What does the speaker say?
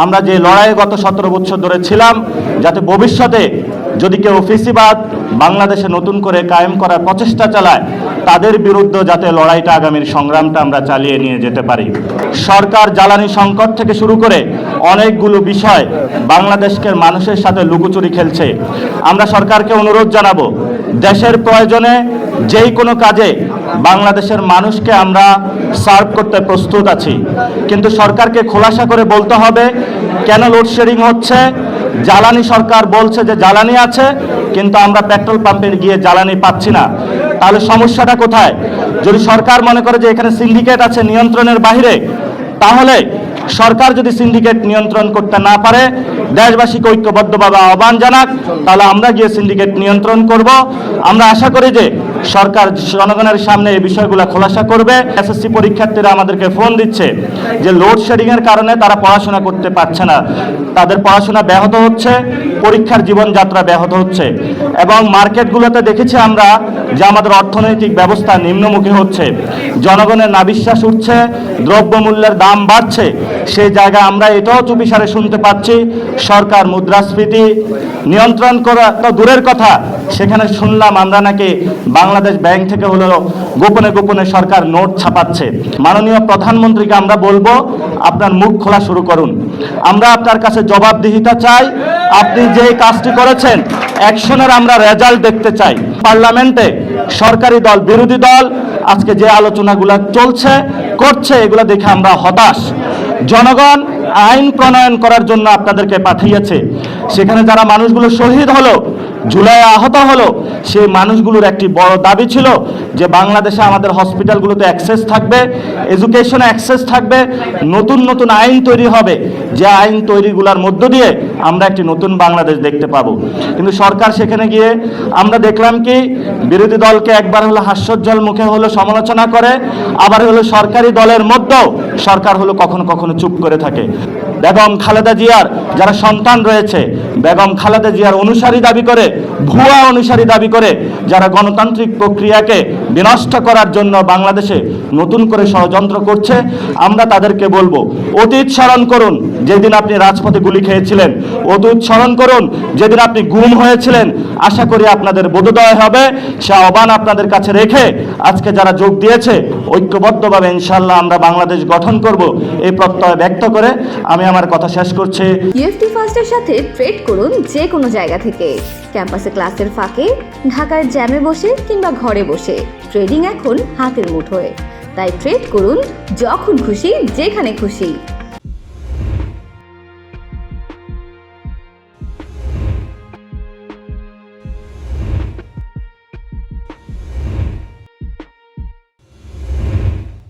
আমরা যে লড়াইয়ে গত 17 বছর ধরে ছিলাম, যাতে ভবিষ্যতে যদি কেউ ফেসিবাদ বাংলাদেশে নতুন করে কায়েম করার প্রচেষ্টা চালায়, তাদের বিরুদ্ধে যাতে লড়াইটা আগামীর সংগ্রামটা আমরা চালিয়ে নিয়ে যেতে পারি। সরকার জ্বালানি সংকট থেকে শুরু করে অনেকগুলো বিষয় বাংলাদেশকে মানুষের সাথে লুকোচুরি খেলছে। আমরা সরকারকে অনুরোধ জানাবো, দেশের প্রয়োজনে যেই কোনো কাজে বাংলাদেশের মানুষকে আমরা সার্ভ করতে প্রস্তুত আছি, কিন্তু সরকারকে খোলাসা করে বলতে হবে কেন লোডশেডিং হচ্ছে। জ্বালানি সরকার বলছে যে জ্বালানি আছে, কিন্তু আমরা পেট্রোল পাম্পে গিয়ে জ্বালানি পাচ্ছি না। তাহলে সমস্যাটা কোথায়? যদি সরকার মনে করে যে এখানে সিন্ডিকেট আছে নিয়ন্ত্রণের বাইরে, তাহলে সরকার যদি সিন্ডিকেট নিয়ন্ত্রণ করতে না পারে, দেশবাসীকে ঐক্যবদ্ধভাবে আহ্বান জানাক, তাহলে আমরা গিয়ে সিন্ডিকেট নিয়ন্ত্রণ করব। আমরা আশা করি যে সরকার জনগণের সামনে এই বিষয়গুলো খোলাসা করবে। এসএসসি পরীক্ষার্থীরা আমাদেরকে ফোন দিচ্ছে যে লোডশেডিংয়ের কারণে তারা পড়াশোনা করতে পারছে না, তাদের পড়াশোনা ব্যাহত হচ্ছে, পরীক্ষার জীবনযাত্রা ব্যাহত হচ্ছে। এবং মার্কেটগুলোতে দেখেছি আমরা যে আমাদের অর্থনৈতিক ব্যবস্থা নিম্নমুখী হচ্ছে, জনগণের নাবিশ্বাস উঠছে, দ্রব্যমূল্যের দাম বাড়ছে। সেই জায়গায় আমরা এটাও চুপিসারে শুনতে পাচ্ছি সরকার মুদ্রাস্ফীতি নিয়ন্ত্রণ করা তো দূরের কথা, সেখানে শুনলাম আমরা নাকি বাংলাদেশ ব্যাংক থেকে হলো গোপনে গোপনে সরকার নোট ছাপাচ্ছে। মাননীয় প্রধানমন্ত্রীকে আমরা বলবো, আপনার মুখ খোলা শুরু করুন। আমরা আপনার কাছে জবাবদিহিতা চাই। আপনি যে কাজটি করেছেন অ্যাকশনের আমরা রেজাল্ট দেখতে চাই। পার্লামেন্টে সরকারি দল বিরোধী দল আজকে যে আলোচনাগুলো চলছে করছে, এগুলো দেখে আমরা হতাশ। জনগণ আইন প্রণয়ন করার জন্য আপনাদেরকে পাঠিয়েছে, সেখানে যারা মানুষগুলো শহীদ হলো, জুলাই আহত হলো, সেই মানুষগুলোর একটি বড় দাবি ছিল যে বাংলাদেশে আমাদের হসপিটালগুলোতে অ্যাক্সেস থাকবে, এডুকেশনে অ্যাক্সেস থাকবে, নতুন নতুন আইন তৈরি হবে, যে আইন তৈরিগুলোর মধ্য দিয়ে আমরা একটি নতুন বাংলাদেশ দেখতে পাবো। কিন্তু সরকার সেখানে গিয়ে আমরা দেখলাম কি বিরোধী দলকে একবার হলো হাস্যোজ্জ্বল মুখে হলো সমালোচনা করে, আবার হলো সরকারি দলের মধ্যেও সরকার হলো কখনো কখনো চুপ করে থাকে। বেগম খালেদা জিয়ার যারা সন্তান রয়েছে, বেগম খালেদা জিয়ার অনুসারী দাবি করে, ভুয়া অনুসারী দাবি করে, যারা গণতান্ত্রিক প্রক্রিয়াকে বিনষ্ট করার জন্য বাংলাদেশে নতুন করে ষড়যন্ত্র করছে, আমরা তাদেরকে বলবো, অতীত স্মরণ করুন যেদিন আপনি রাজপথে গুলি খেয়েছিলেন, অতীত স্মরণ করুন যেদিন আপনি গুম হয়েছিলেন। আশা করি আপনাদের বোধোদয় হবে। সে আহ্বান আপনাদের কাছে রেখে আজকে যারা যোগ দিয়েছে, ঐক্যবদ্ধভাবে ইনশাআল্লাহ আমরা বাংলাদেশ গঠন করব, এই প্রত্যয় ব্যক্ত করে আমি আমার কথা শেষ করছি। ইউএফটি ফার্স্টের সাথে ট্রেড করুন যে কোনো জায়গা থেকে, ক্যাম্পাসে ক্লাসের ফাঁকে, ঢাকার জ্যামে বসে কিংবা ঘরে বসে। ট্রেডিং এখন হাতের মুঠোয়, তাই ট্রেড করুন যখন খুশি যেখানে খুশি।